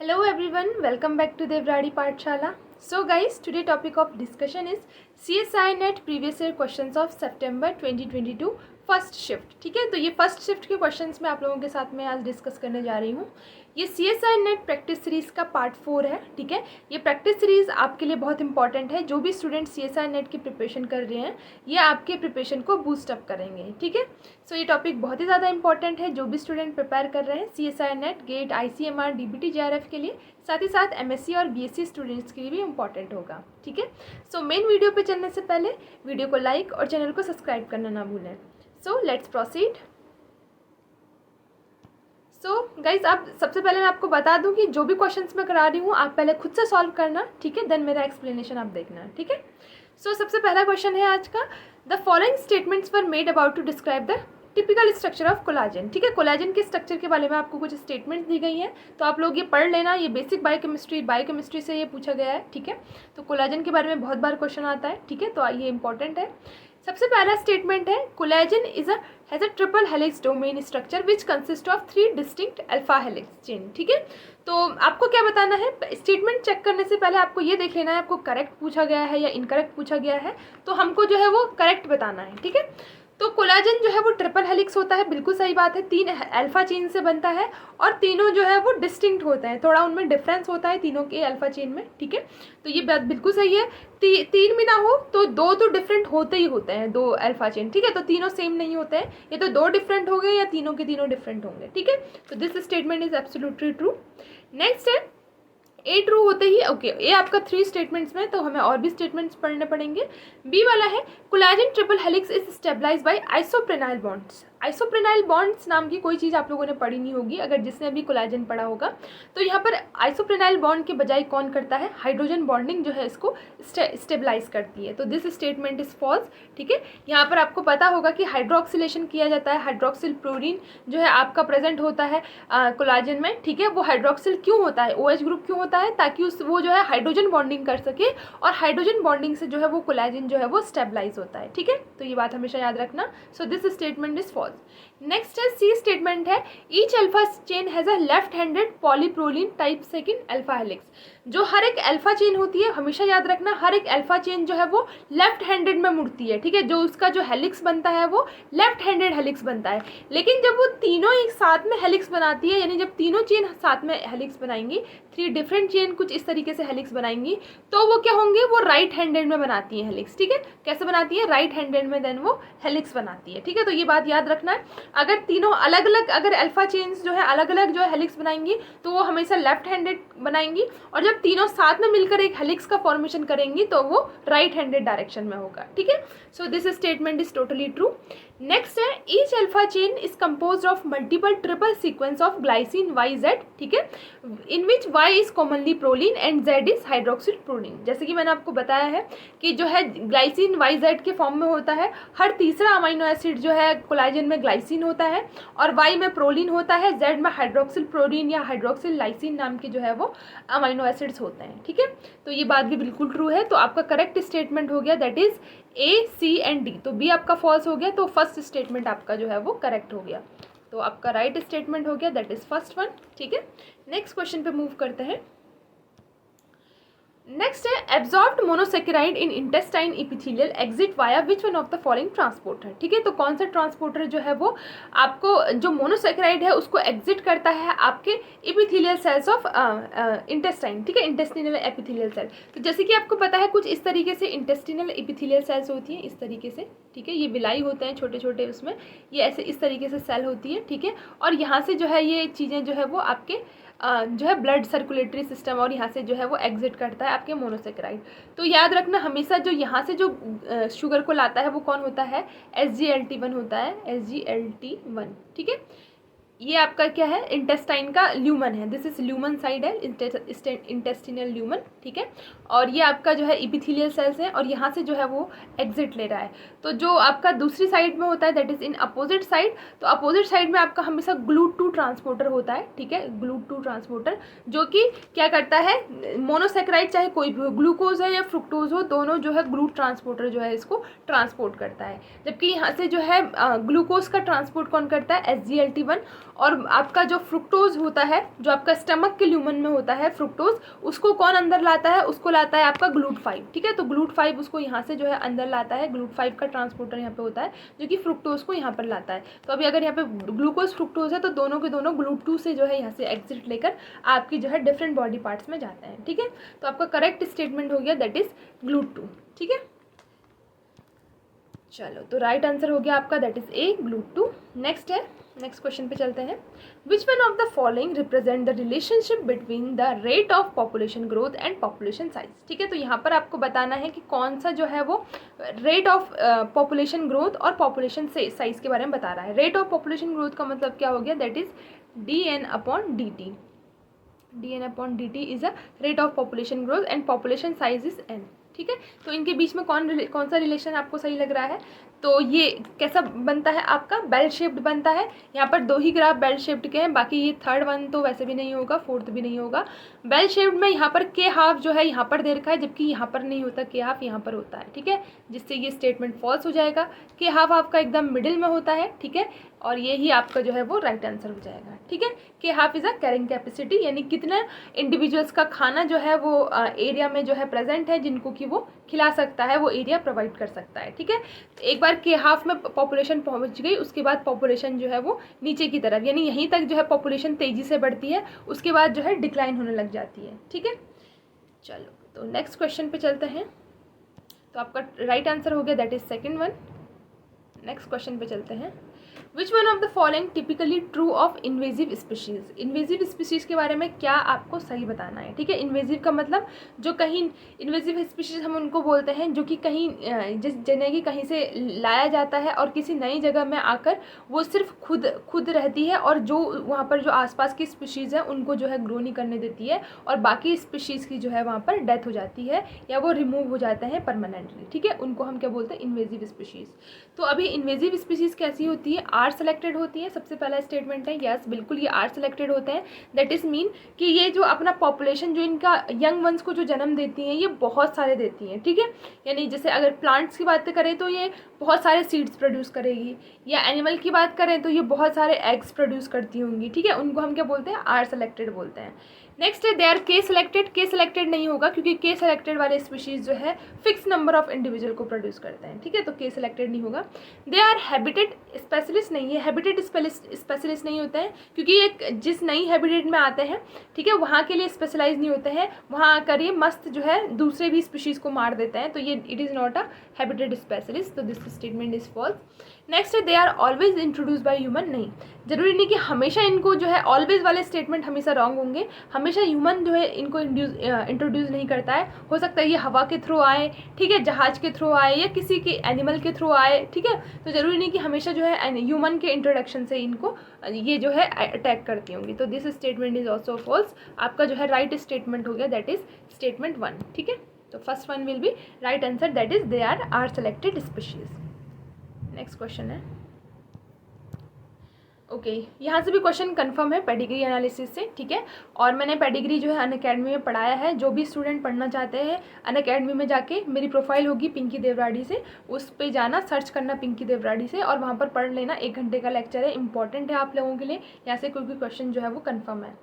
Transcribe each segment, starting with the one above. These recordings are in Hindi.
Hello everyone, welcome back to Devradi Pathshala. So guys, today topic of discussion is CSI Net previous year questions of September 2022 first shift. ठीक है, तो ये फर्स्ट शिफ्ट के क्वेश्चंस मैं आप लोगों के साथ में आज डिस्कस करने जा रही हूँ. ये CSI नेट प्रैक्टिस सीरीज़ का पार्ट 4 है. ठीक है, ये प्रैक्टिस सीरीज़ आपके लिए बहुत इंपॉर्टेंट है. जो भी स्टूडेंट CSI नेट की प्रिपरेशन कर रहे हैं ये आपके प्रिपरेशन को बूस्ट अप करेंगे. ठीक है, सो ये टॉपिक बहुत ही ज़्यादा इंपॉर्टेंट है. जो भी स्टूडेंट प्रिपेयर कर रहे हैं CSI net, GATE, ICMR, DBT, JRF के लिए, साथ ही साथ MSc और BSc स्टूडेंट्स के लिए भी इंपॉर्टेंट होगा. ठीक है, सो मेन वीडियो पे चलने से पहले वीडियो को लाइक और चैनल को सब्सक्राइब करना ना भूलें. So let's proceed. So guys, आप सबसे पहले मैं आपको बता दूं कि जो भी क्वेश्चंस मैं करा रही हूँ आप पहले खुद से सॉल्व करना. ठीक है, देन मेरा एक्सप्लेनेशन आप देखना. ठीक है, सो सबसे पहला क्वेश्चन है आज का. The following statements were made about to describe the typical structure of collagen. ठीक है, कोलाजन के स्ट्रक्चर के बारे में आपको कुछ स्टेटमेंट्स दी गई हैं, तो आप लोग ये पढ़ लेना. ये बेसिक बायोकेमिस्ट्री से ये पूछा गया है. ठीक है, तो कोलाजन के बारे में बहुत बार क्वेश्चन आता है. ठीक है, तो ये इंपॉर्टेंट है. सबसे पहला स्टेटमेंट है collagen has a triple helix domain structure which consist of 3 distinct alpha helix chain. ठीक है, तो आपको क्या बताना है, स्टेटमेंट चेक करने से पहले आपको ये देख लेना है आपको करेक्ट पूछा गया है या इनकरेक्ट पूछा गया है. तो हमको जो है वो करेक्ट बताना है. ठीक है, तो कोलाजन जो है वो ट्रिपल हेलिक्स होता है, बिल्कुल सही बात है. 3 अल्फा चेन से बनता है और तीनों जो है वो डिस्टिंक्ट होते हैं, थोड़ा उनमें डिफरेंस होता है तीनों के अल्फा चेन में. ठीक है, तो ये बात बिल्कुल सही है. 3 भी ना हो तो 2 तो डिफरेंट होते ही होते हैं, 2 अल्फा चेन. ठीक है, तो तीनों सेम नहीं होते हैं, ये तो 2 डिफरेंट हो गए या तीनों के तीनों डिफरेंट होंगे. ठीक है, तो this statement is absolutely true. Next है ए ट्रू होते ही ओके. ये आपका 3 स्टेटमेंट्स में, तो हमें और भी स्टेटमेंट्स पढ़ने पड़ेंगे. बी वाला है collagen triple helix is stabilize by isoprenyl bonds. Isoprenyl bonds नाम की कोई चीज़ आप लोगों ने पढ़ी नहीं होगी अगर जिसने अभी कोलाजन पढ़ा होगा. तो यहाँ पर आइसोप्रेनाइल बॉन्ड के बजाय कौन करता है, हाइड्रोजन बॉन्डिंग जो है इसको स्टेबलाइज करती है. तो दिस स्टेटमेंट इज फॉल्स. ठीक है, यहाँ पर आपको पता होगा कि हाइड्रोक्सिलेशन किया जाता है. हाइड्रोक्सिल प्रोरीन जो है आपका प्रेजेंट होता है कोलाजन में. ठीक है, वो हाइड्रोक्सिल क्यों होता है, OH ग्रुप क्यों होता है, ताकि वो जो है हाइड्रोजन बॉन्डिंग कर सके और हाइड्रोजन बॉन्डिंग से जो है वो कोलाजन जो है वो स्टेबलाइज होता है. ठीक है, तो ये बात हमेशा याद रखना. So this statement is false. Next है सी स्टेटमेंट है each alpha chain has a left handed polyproline type second alpha helix. जो हर एक अल्फा चेन होती है, हमेशा याद रखना, हर एक अल्फा चेन जो है वो लेफ्ट हैंडेड में मुड़ती है. ठीक है, जो उसका जो हेलिक्स बनता है वो लेफ्ट हैंडेड हेलिक्स बनता है. लेकिन जब वो तीनों एक साथ में हेलिक्स बनाती है, यानी जब तीनों चेन साथ में हेलिक्स बनाएंगी, 3 डिफरेंट चेन कुछ इस तरीके से हेलिक्स बनाएंगी, तो वो क्या होंगे, वो राइट हैंडेड में बनाती है हेलिक्स. ठीक है, कैसे बनाती है, राइट हैंडेड में देन वो हेलिक्स बनाती है. ठीक है, तो ये बात याद रखना है. अगर तीनों अलग अलग, अगर अल्फा चेन्स जो है अलग अलग जो है हेलिक्स बनाएंगी तो वो हमेशा लेफ्ट हैंडेड बनाएंगी, और जब तीनों साथ में मिलकर एक हेलिक्स का फॉर्मेशन करेंगी तो वो राइट हैंडेड डायरेक्शन में होगा. ठीक है, so this statement is totally true. Next है each alpha chain is composed of multiple triple sequence of glycine YZ. ठीक है, in which Y is commonly proline and Z is hydroxyl proline. जैसे कि मैंने आपको बताया है कि जो है ग्लाइसिन YZ के फॉर्म में होता है. हर तीसरा अमीनो एसिड जो है कोलाजन में ग्लाइसिन होता है और Y में प्रोलिन होता है, Z में हाइड्रोक्सिल प्रोलिन या हाइड्रोक्सिल लाइसिन नाम के जो है वो अमीनो एसिड्स होते हैं. ठीक है, तो ये बात भी बिल्कुल ट्रू है. तो आपका करेक्ट स्टेटमेंट हो गया that is A, C and D. तो B आपका फॉल्स हो गया, तो फर्स्ट स्टेटमेंट आपका जो है वो करेक्ट हो गया. तो आपका राइट स्टेटमेंट हो गया, दैट इज फर्स्ट वन. ठीक है, नेक्स्ट क्वेश्चन पे मूव करते हैं. नेक्स्ट है absorbed monosaccharide in intestine epithelial exit via which one of the following transporter. ठीक है, तो कौन सा ट्रांसपोर्टर जो है वो आपको जो मोनोसेकेराइड है उसको एग्जिट करता है आपके इपिथेलियल सेल्स ऑफ इंटेस्टाइन. ठीक है, इंटेस्टिनल एपिथेलियल सेल. तो जैसे कि आपको पता है कुछ इस तरीके से इंटेस्टिनल एपिथेलियल सेल्स होती हैं, इस तरीके से. ठीक है, ये विलाई होते हैं छोटे छोटे, उसमें ये ऐसे इस तरीके से सेल होती है. ठीक है, और यहाँ से जो है ये चीज़ें जो है वो आपके जो है ब्लड सर्कुलेटरी सिस्टम और यहाँ से जो है वो एग्जिट करता है आपके मोनोसेकेराइड. तो याद रखना हमेशा जो यहाँ से जो शुगर को लाता है वो कौन होता है, SGLT1 होता है, SGLT1. ठीक है, ये आपका क्या है, इंटेस्टाइन का ल्यूमन है. दिस इज ल्यूमन साइड है, इंटेस्टिनल ल्यूमन. ठीक है, और ये आपका जो है इपिथेलियल सेल्स है और यहाँ से जो है वो एग्जिट ले रहा है. तो जो आपका दूसरी साइड में होता है that is in opposite side. तो अपोजिट साइड में आपका हमेशा GLUT2 ट्रांसपोर्टर होता है. ठीक है, GLUT2 ट्रांसपोर्टर जो कि क्या करता है, मोनोसेकेराइड चाहे कोई भी हो, ग्लूकोज है या फ्रुक्टोज हो, दोनों जो है GLUT ट्रांसपोर्टर जो है इसको ट्रांसपोर्ट करता है. जबकि यहाँ से जो है ग्लूकोज का ट्रांसपोर्ट कौन करता है, SGLT1. और आपका जो फ्रुक्टोज होता है, जो आपका स्टमक के ल्यूमन में होता है फ्रुक्टोज, उसको कौन अंदर लाता है, उसको लाता है आपका GLUT5, ठीक है। तो GLUT5 उसको यहाँ से जो है अंदर लाता है, GLUT5 का ट्रांसपोर्टर यहाँ पे होता है जो कि फ्रुक्टोज को यहाँ पर लाता है। तो अभी अगर यहाँ पे ग्लूकोज फ्रुक्टोज है तो दोनों के दोनों GLUT2 से जो है यहाँ से एग्जिट लेकर आपकी जो है डिफरेंट बॉडी पार्ट्स में जाते हैं, ठीक है। तो आपका करेक्ट स्टेटमेंट हो गया दैट इज GLUT2, ठीक है। चलो, तो राइट आंसर हो गया आपका that is A, GLUT2। Next है, नेक्स्ट क्वेश्चन पे चलते हैं। Which one of the following represent the relationship between the rate of population growth and population size, ठीक है। तो यहाँ पर आपको बताना है कि कौन सा जो है वो रेट ऑफ पॉपुलेशन ग्रोथ और पॉपुलेशन साइज के बारे में बता रहा है। रेट ऑफ पॉपुलेशन ग्रोथ का मतलब क्या हो गया, that is dn/dt। dn/dt is a rate of population growth and population size is n, ठीक है। तो इनके बीच में कौन सा रिलेशन आपको सही लग रहा है। तो ये कैसा बनता है, आपका बेल शेप्ड बनता है। यहाँ पर 2 ही ग्राफ बेल शेप्ड के हैं, बाकी ये थर्ड वन तो वैसे भी नहीं होगा, फोर्थ भी नहीं होगा। बेल शेप्ड में यहाँ पर के हाफ जो है यहाँ पर दे रखा है, जबकि यहाँ पर नहीं होता, के हाफ यहाँ पर होता है, ठीक है, जिससे ये स्टेटमेंट फॉल्स हो जाएगा। के हाफ आपका एकदम मिडिल में होता है, ठीक है, और ये ही आपका जो है वो राइट आंसर हो जाएगा, ठीक है। के half is a carrying capacity, यानी कितने इंडिविजुअल्स का खाना जो है वो एरिया में जो है प्रेजेंट है, जिनको कि वो खिला सकता है, वो एरिया प्रोवाइड कर सकता है, ठीक है। एक बार के हाफ में पॉपुलेशन पहुंच गई, उसके बाद पॉपुलेशन जो है वो नीचे की तरफ, यानी यहीं तक जो है पॉपुलेशन तेज़ी से बढ़ती है, उसके बाद जो है डिक्लाइन होने लग जाती है, ठीक है। चलो, तो नेक्स्ट क्वेश्चन पे चलते हैं। तो आपका राइट आंसर हो गया that is second one. Next question पे चलते हैं। Which one of the following typically true of invasive species. Invasive species के बारे में क्या आपको सही बताना है, ठीक है। इन्वेजिव का मतलब जो कहीं, इन्वेजिव स्पीशीज़ हम उनको बोलते हैं जो कि कहीं जिस जगह की कहीं से लाया जाता है और किसी नई जगह में आकर वो सिर्फ खुद रहती है, और जो वहाँ पर जो आसपास की स्पीशीज़ है उनको जो है ग्रो नहीं करने देती है, और बाकी स्पीशीज़ की जो है वहाँ पर डेथ हो जाती है या वो रिमूव हो जाते हैं परमानेंटली, ठीक है। उनको हम क्या बोलते हैं, इन्वेजिव स्पीशीज़। तो अभी इन्वेजिव स्पीशीज़ कैसी होती है, आर सेलेक्टेड होती है। सबसे पहला स्टेटमेंट है यस, बिल्कुल ये आर सेलेक्टेड होते हैं। दैट इज मीन कि ये जो अपना पॉपुलेशन जो इनका यंग वंस को जो जन्म देती हैं, ये बहुत सारे देती हैं, ठीक है। यानी जैसे अगर प्लांट्स की बात करें तो ये बहुत सारे सीड्स प्रोड्यूस करेगी, या एनिमल की बात करें तो ये बहुत सारे एग्स प्रोड्यूस करती होंगी, ठीक है। उनको हम क्या बोलते हैं, आर सेलेक्टेड बोलते हैं। नेक्स्ट है दे आर के सेलेक्टेड। के सेलेक्टेड नहीं होगा क्योंकि के सेलेक्टेड वाले स्पीशीज़ जो है फिक्स नंबर ऑफ इंडिविजुअल को प्रोड्यूस करते हैं, ठीक है, तो के सेलेक्टेड नहीं होगा। दे आर हैबिटेट स्पेशलिस्ट नहीं है, हैबिटेट स्पेशलिस्ट नहीं होते हैं क्योंकि ये जिस नई हैबिटेट में आते हैं, ठीक है, वहाँ के लिए स्पेशलाइज नहीं होते हैं, वहाँ आकर ये मस्त जो है दूसरे भी स्पीशीज़ को मार देते हैं, तो ये it is not a habitat specialist, तो this statement is false. Next है they are always introduce by human. नहीं, जरूरी नहीं कि हमेशा इनको जो है ऑलवेज वाले स्टेटमेंट हमेशा रॉन्ग होंगे, हमेशा ह्यूमन जो है इनको इंट्रोड्यूस नहीं करता है। हो सकता है ये हवा के थ्रू आए, ठीक है, जहाज के थ्रू आए, या किसी के एनिमल के थ्रू आए, ठीक है। तो ज़रूरी नहीं कि हमेशा जो है ह्यूमन के इंट्रोडक्शन से इनको ये जो है अटैक करती होंगी, तो this statement is also false. आपका जो है राइट स्टेटमेंट हो गया दैट इज स्टेटमेंट 1, ठीक है। तो first one will be right answer that is they are selected species. Next question है, ओके, यहाँ से भी क्वेश्चन कंफर्म है पेडिग्री एनालिसिस से, ठीक है। और मैंने पेडिग्री जो है अनअकैडमी में पढ़ाया है। जो भी स्टूडेंट पढ़ना चाहते हैं अनअकैडमी में जाके, मेरी प्रोफाइल होगी पिंकी देवराड़ी से, उस पे जाना, सर्च करना पिंकी देवराड़ी से, और वहाँ पर पढ़ लेना। 1 घंटे का लेक्चर है, इंपॉर्टेंट है आप लोगों के लिए, यहाँ से कोई भी क्वेश्चन जो है वो कंफर्म है।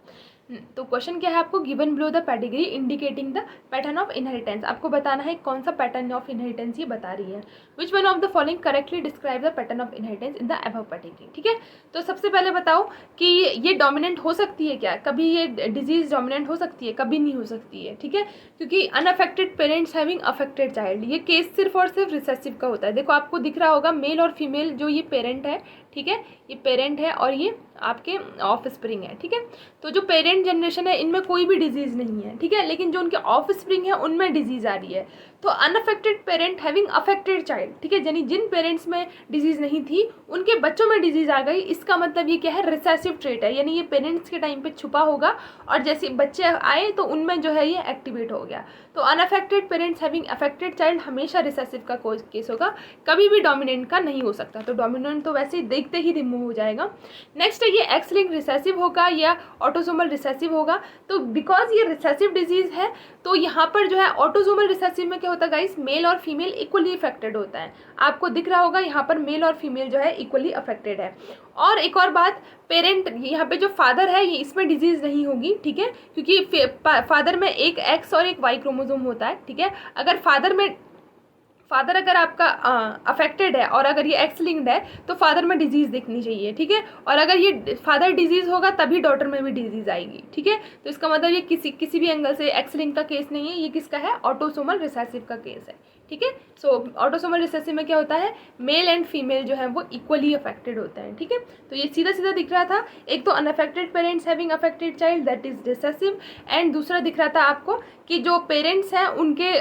तो क्वेश्चन क्या है आपको, given below the pedigree indicating the pattern of inheritance. आपको बताना है कौन सा पैटर्न ऑफ इनहेरिटेंस ये बता रही है। Which one of the following correctly describe the pattern of inheritance in the above pedigree, ठीक है। तो सबसे पहले बताओ कि ये डोमिनेंट हो सकती है क्या, कभी ये डिजीज डोमिनेंट हो सकती है, कभी नहीं हो सकती है, ठीक है, क्योंकि unaffected parents having affected child, ये केस सिर्फ और सिर्फ रिसेसिव का होता है। देखो आपको दिख रहा होगा मेल और फीमेल जो ये पेरेंट है, ठीक है, ये पेरेंट है और ये आपके ऑफ स्प्रिंग है, ठीक है। तो जो पेरेंट जनरेशन है इनमें कोई भी डिजीज़ नहीं है, ठीक है, लेकिन जो उनके ऑफ स्प्रिंग है उनमें डिजीज़ आ रही है। तो unaffected parent having affected child, ठीक है, यानी जिन पेरेंट्स में डिजीज़ नहीं थी उनके बच्चों में डिजीज़ आ गई। इसका मतलब ये क्या है, रिसेसिव ट्रेट है, यानी ये पेरेंट्स के टाइम पे छुपा होगा और जैसे बच्चे आए तो उनमें जो है ये एक्टिवेट हो गया। तो unaffected parents having affected child हमेशा रिसेसिव का केस होगा, कभी भी डोमिनेंट का नहीं हो सकता। तो डोमिनेंट तो वैसे ही दिखते ही रिमूव हो जाएगा। नेक्स्ट है ये एक्स लिंक रिसेसिव होगा या ऑटोसोमल रिसेसिव होगा। तो बिकॉज ये रिसेसिव डिजीज़ है तो यहाँ पर जो है ऑटोसोमल रिसेसिव में क्या होता है गाइस, मेल और फीमेल इक्वली अफेक्टेड होता है। आपको दिख रहा होगा यहाँ पर मेल और फीमेल जो है इक्वली अफेक्टेड है। और एक और बात, पेरेंट यहाँ पे जो फादर है ये इसमें डिजीज़ नहीं होगी, ठीक है, क्योंकि फादर में एक एक्स और एक वाई क्रोमोसोम होता है, ठीक है। अगर फादर अगर आपका अफेक्टेड है और अगर ये एक्स लिंक्ड है तो फादर में डिजीज़ दिखनी चाहिए, ठीक है। और अगर ये फादर डिजीज़ होगा तभी डॉटर में भी डिजीज़ आएगी, ठीक है। तो इसका मतलब ये किसी भी एंगल से एक्स लिंक का केस नहीं है, ये किसका है, ऑटोसोमल रिसेसिव का केस है, ठीक है। सो ऑटोसोमल रिसेसिव में क्या होता है, मेल एंड फीमेल जो है वो इक्वली अफेक्टेड होते हैं, ठीक है। तो ये सीधा सीधा दिख रहा था, एक तो unaffected parents having affected child that is recessive, and दूसरा दिख रहा था आपको कि जो पेरेंट्स हैं उनके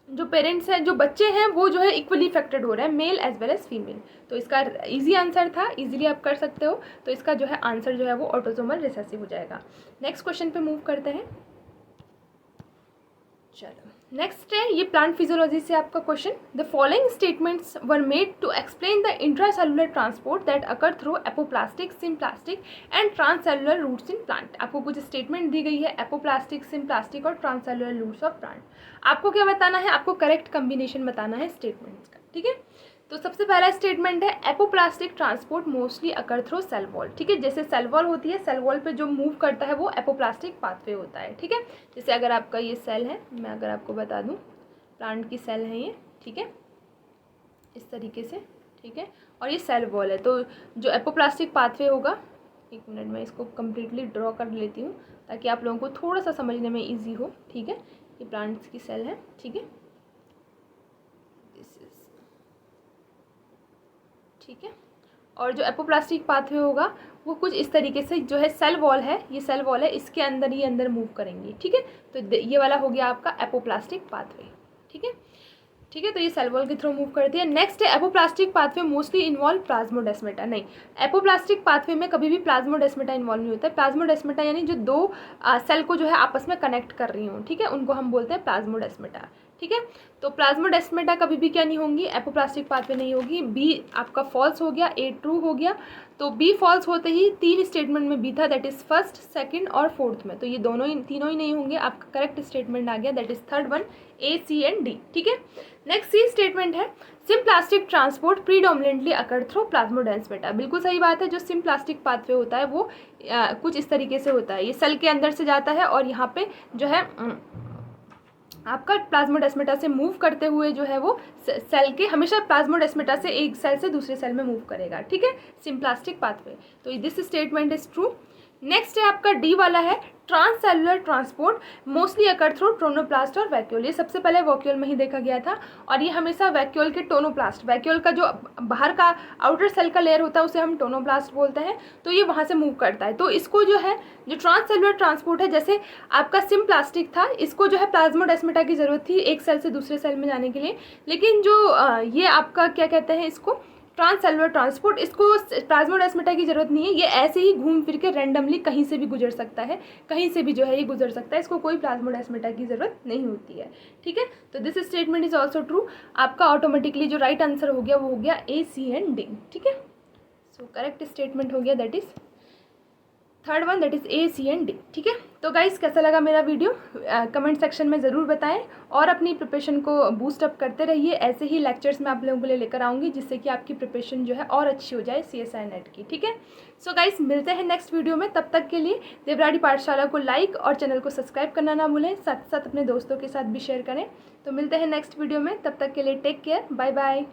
जो बच्चे हैं वो जो है इक्वली अफेक्टेड हो रहे हैं, male as well as female. तो इसका इजी आंसर था, इजीली आप कर सकते हो। तो इसका जो है आंसर जो है वो ऑटोसोमल रिसेसिव हो जाएगा। नेक्स्ट क्वेश्चन पे मूव करते हैं। चलो नेक्स्ट है ये प्लांट फिजियोलॉजी से आपका question. The following statements were made to explain the intracellular transport that occur through apoplastic, symplastic and transcellular routes in plant. आपको कुछ स्टेटमेंट दी गई है एपोप्लास्टिक, सिम्प्लास्टिक और ट्रांससेलुलर रूट्स ऑफ प्लांट। आपको क्या बताना है, आपको करेक्ट कम्बिनेशन बताना है स्टेटमेंट्स का, ठीक है। तो सबसे पहला स्टेटमेंट है apoplastic transport mostly occur through cell wall, ठीक है। जैसे सेल वॉल होती है, सेल वॉल पे जो मूव करता है वो एपोप्लास्टिक पाथवे होता है, ठीक है। जैसे अगर आपका ये सेल है, मैं अगर आपको बता दूं प्लांट की सेल है ये, ठीक है, इस तरीके से, ठीक है, और ये सेल वॉल है। तो जो एपोप्लास्टिक पाथवे होगा, एक मिनट में इसको कम्प्लीटली ड्रॉ कर लेती हूँ ताकि आप लोगों को थोड़ा सा समझने में ईजी हो, ठीक है। ये प्लांट्स की सेल है, ठीक है, ठीक है। और जो एपोप्लास्टिक पाथवे होगा वो कुछ इस तरीके से, जो है सेल वॉल है, ये सेल वॉल है, इसके अंदर ही अंदर मूव करेंगी, ठीक है। तो ये वाला हो गया आपका एपोप्लास्टिक पाथवे, ठीक है, ठीक है। तो ये सेल वॉल के थ्रू मूव करती है। नेक्स्ट है apoplastic pathway mostly involve plasmodesmata. नहीं, एपोप्लास्टिक पाथवे में कभी भी प्लाज्मोडेस्माटा इन्वॉल्व नहीं होता है। प्लाज्मोडेस्माटा यानी जो दो सेल को जो है आपस में कनेक्ट कर रही हूँ, ठीक है, उनको हम बोलते हैं प्लाज्मोडेस्माटा, ठीक है। तो प्लाज्मोडेस्माटा कभी भी क्या नहीं होंगी, एपोप्लास्टिक पाथवे नहीं होगी। बी आपका फॉल्स हो गया, ए ट्रू हो गया। तो बी फॉल्स होते ही तीन स्टेटमेंट में बी था, दैट इज फर्स्ट, सेकंड और फोर्थ में, तो ये तीनों ही नहीं होंगे। आपका करेक्ट स्टेटमेंट आ गया, that is third one, A, C and D, ठीक है। नेक्स्ट सी स्टेटमेंट है symplastic transport predominantly occur through plasmodesmata. बिल्कुल सही बात है। जो सिम्प्लास्टिक पाथवे होता है वो कुछ इस तरीके से होता है, ये सेल के अंदर से जाता है और यहाँ पे जो है आपका प्लाज्मोडेस्माटा से मूव करते हुए जो है वो सेल के, हमेशा प्लाज्मोडेस्माटा से एक सेल से दूसरे सेल में मूव करेगा, ठीक है, सिम्प्लास्टिक पाथवे। तो this statement is true. Next है आपका डी वाला है transcellular transport mostly occur through tonoplast और वैक्यूल। ये सबसे पहले वैक्यूल में ही देखा गया था और ये हमेशा वैक्यूल के टोनोप्लास्ट, वैक्यूल का जो बाहर का आउटर सेल का लेयर होता है उसे हम टोनोप्लास्ट बोलते हैं, तो ये वहाँ से मूव करता है। तो इसको जो है जो ट्रांससेलुलर ट्रांसपोर्ट है, जैसे आपका सिम्प्लास्टिक था, इसको जो है प्लाज्मोडेस्माटा की ज़रूरत थी एक सेल से दूसरे सेल में जाने के लिए, लेकिन जो ये आपका क्या कहते हैं इसको ट्रांससेलुलर ट्रांसपोर्ट, इसको प्लाज्मोडेस्माटा की जरूरत नहीं है, ये ऐसे ही घूम फिर के रैंडमली कहीं से भी गुजर सकता है, कहीं से भी जो है ये गुजर सकता है, इसको कोई प्लाज्मोडेस्माटा की जरूरत नहीं होती है, ठीक है। तो this statement is also true. आपका ऑटोमेटिकली जो राइट आंसर हो गया वो हो गया ए, सी एंड डी, ठीक है। सो करेक्ट स्टेटमेंट हो गया that is third one, that is A, C and D, ठीक है। तो गाइस कैसा लगा मेरा वीडियो कमेंट सेक्शन में ज़रूर बताएं और अपनी प्रिपरेशन को बूस्ट अप करते रहिए। ऐसे ही लेक्चर्स मैं आप लोगों के लिए लेकर आऊँगी जिससे कि आपकी प्रिपरेशन जो है और अच्छी हो जाए CSI नेट की, ठीक है। सो गाइस मिलते हैं नेक्स्ट वीडियो में, तब तक के लिए देवराड़ी पाठशाला को लाइक और चैनल को सब्सक्राइब करना ना भूलें, साथ साथ अपने दोस्तों के साथ भी शेयर करें। तो मिलते हैं नेक्स्ट वीडियो में, तब तक के लिए टेक केयर, बाय बाय।